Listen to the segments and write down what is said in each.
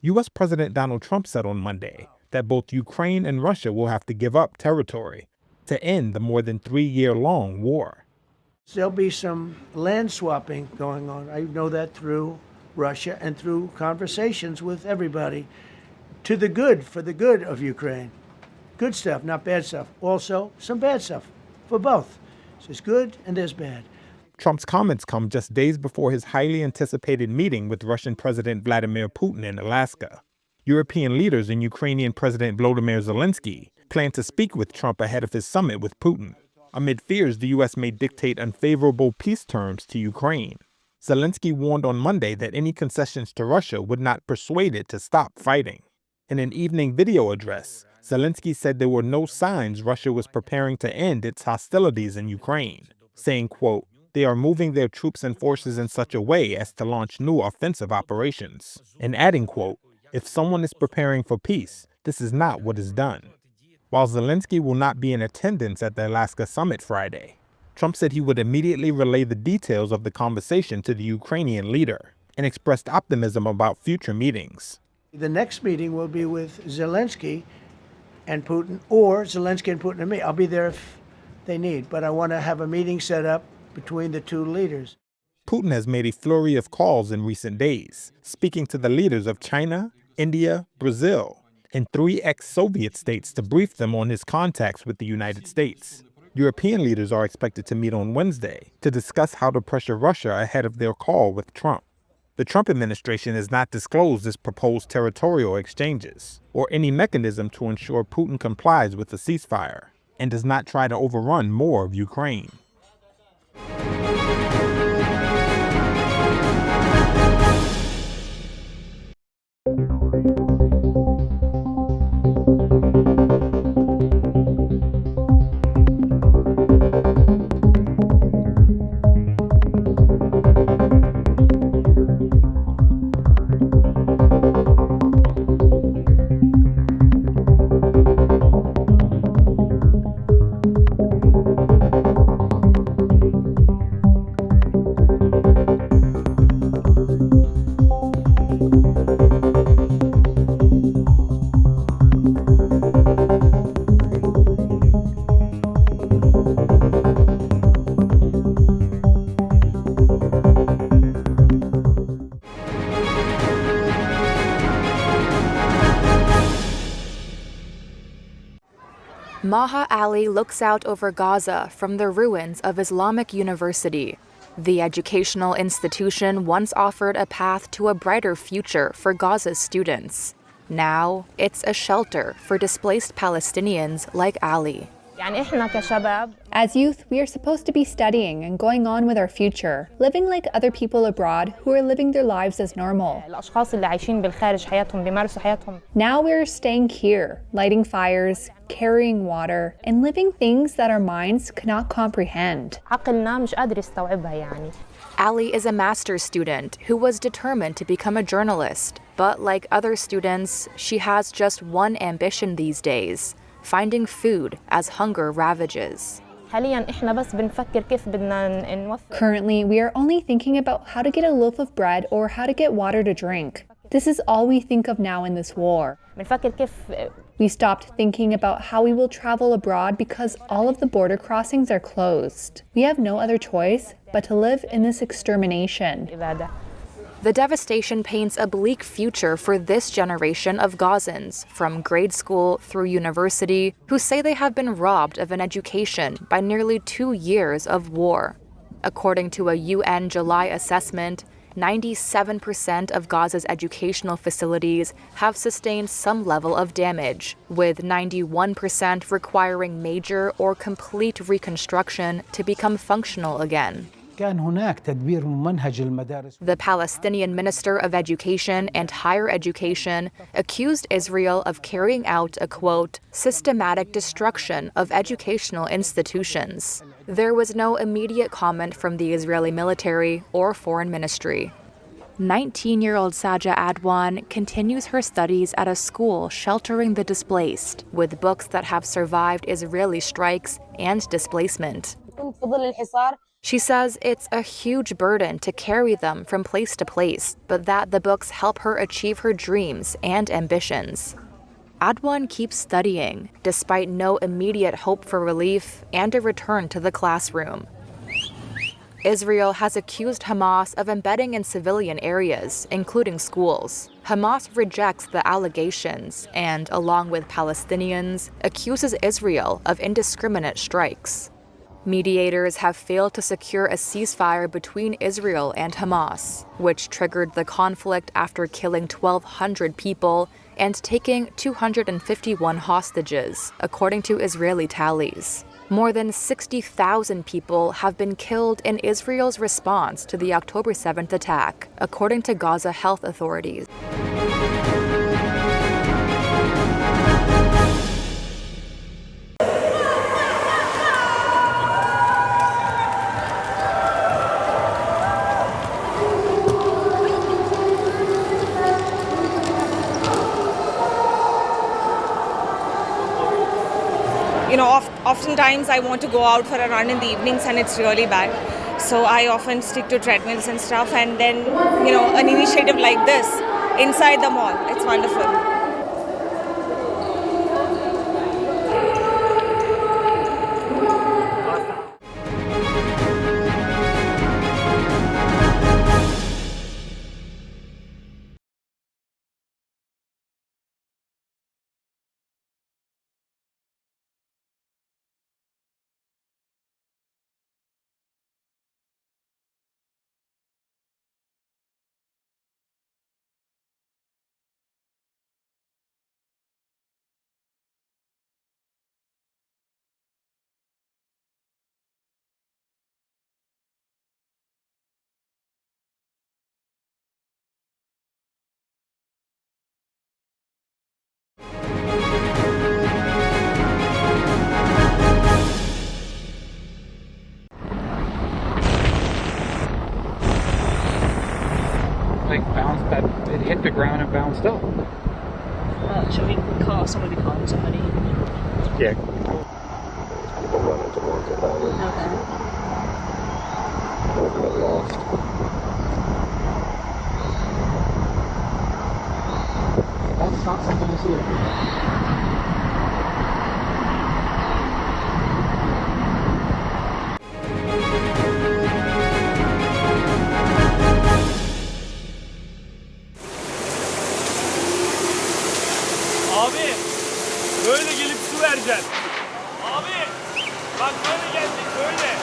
U.S. President Donald Trump said on Monday that both Ukraine and Russia will have to give up territory to end the more than 3-year-long war. There'll be some land swapping going on. I know that through Russia and through conversations with everybody. For the good of Ukraine. Good stuff, not bad stuff. Also, some bad stuff for both. So there's good and there's bad. Trump's comments come just days before his highly anticipated meeting with Russian President Vladimir Putin in Alaska. European leaders and Ukrainian President Volodymyr Zelensky plan to speak with Trump ahead of his summit with Putin, amid fears the U.S. may dictate unfavorable peace terms to Ukraine. Zelensky warned on Monday that any concessions to Russia would not persuade it to stop fighting. In an evening video address, Zelensky said there were no signs Russia was preparing to end its hostilities in Ukraine, saying, quote, "They are moving their troops and forces in such a way as to launch new offensive operations," and adding, quote, "If someone is preparing for peace, this is not what is done." While Zelensky will not be in attendance at the Alaska summit Friday, Trump said he would immediately relay the details of the conversation to the Ukrainian leader and expressed optimism about future meetings. The next meeting will be with Zelensky and Putin, or Zelensky and Putin and me. I'll be there if they need, but I want to have a meeting set up between the two leaders. Putin has made a flurry of calls in recent days, speaking to the leaders of China, India, Brazil, and 3 ex-Soviet states to brief them on his contacts with the United States. European leaders are expected to meet on Wednesday to discuss how to pressure Russia ahead of their call with Trump. The Trump administration has not disclosed its proposed territorial exchanges or any mechanism to ensure Putin complies with the ceasefire and does not try to overrun more of Ukraine. Maha Ali looks out over Gaza from the ruins of Islamic University. The educational institution once offered a path to a brighter future for Gaza's students. Now, it's a shelter for displaced Palestinians like Ali. As youth, we are supposed to be studying and going on with our future, living like other people abroad who are living their lives as normal. Now we are staying here, lighting fires, carrying water, and living things that our minds cannot comprehend. Ali is a master's student who was determined to become a journalist, but like other students, she has just one ambition these days: finding food as hunger ravages. Currently, we are only thinking about how to get a loaf of bread or how to get water to drink. This is all we think of now in this war. We stopped thinking about how we will travel abroad because all of the border crossings are closed. We have no other choice but to live in this extermination. The devastation paints a bleak future for this generation of Gazans, from grade school through university, who say they have been robbed of an education by nearly 2 years of war. According to a UN July assessment, 97% of Gaza's educational facilities have sustained some level of damage, with 91% requiring major or complete reconstruction to become functional again. The Palestinian Minister of Education and Higher Education accused Israel of carrying out a, quote, systematic destruction of educational institutions. There was no immediate comment from the Israeli military or foreign ministry. 19-year-old Saja Adwan continues her studies at a school sheltering the displaced, with books that have survived Israeli strikes and displacement. She says it's a huge burden to carry them from place to place, but that the books help her achieve her dreams and ambitions. Adwan keeps studying, despite no immediate hope for relief and a return to the classroom. Israel has accused Hamas of embedding in civilian areas, including schools. Hamas rejects the allegations and, along with Palestinians, accuses Israel of indiscriminate strikes. Mediators have failed to secure a ceasefire between Israel and Hamas, which triggered the conflict after killing 1,200 people and taking 251 hostages, according to Israeli tallies. More than 60,000 people have been killed in Israel's response to the October 7th attack, according to Gaza health authorities. Oftentimes I want to go out for a run in the evenings and it's really bad. So I often stick to treadmills and stuff, and then, an initiative like this inside the mall, it's wonderful. It hit the ground and bounced up. Shall we call somebody? Yeah. That's not something to see. Abi, böyle gelip su vereceksin. Abi, bak böyle geldik, böyle.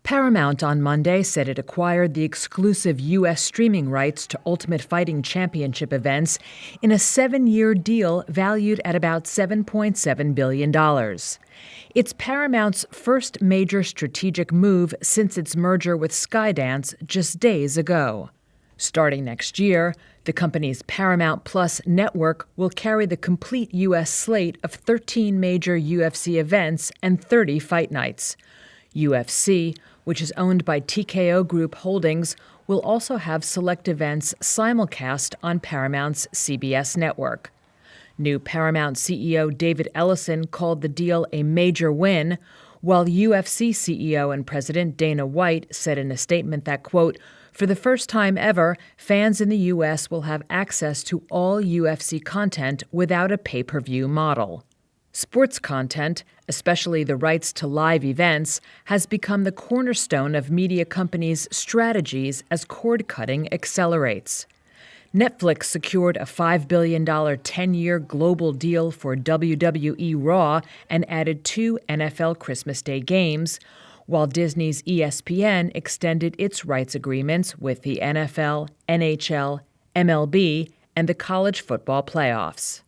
Paramount on Monday said it acquired the exclusive U.S. streaming rights to Ultimate Fighting Championship events in a 7-year deal valued at about $7.7 billion. It's Paramount's first major strategic move since its merger with Skydance just days ago. Starting next year, the company's Paramount Plus network will carry the complete U.S. slate of 13 major UFC events and 30 fight nights. UFC, which is owned by TKO Group Holdings, will also have select events simulcast on Paramount's CBS network. New Paramount CEO David Ellison called the deal a major win, while UFC CEO and President Dana White said in a statement that, quote, "For the first time ever, fans in the U.S. will have access to all UFC content without a pay-per-view model." Sports content, especially the rights to live events, has become the cornerstone of media companies' strategies as cord-cutting accelerates. Netflix secured a $5 billion 10-year global deal for WWE Raw and added 2 NFL Christmas Day games, while Disney's ESPN extended its rights agreements with the NFL, NHL, MLB, and the college football playoffs.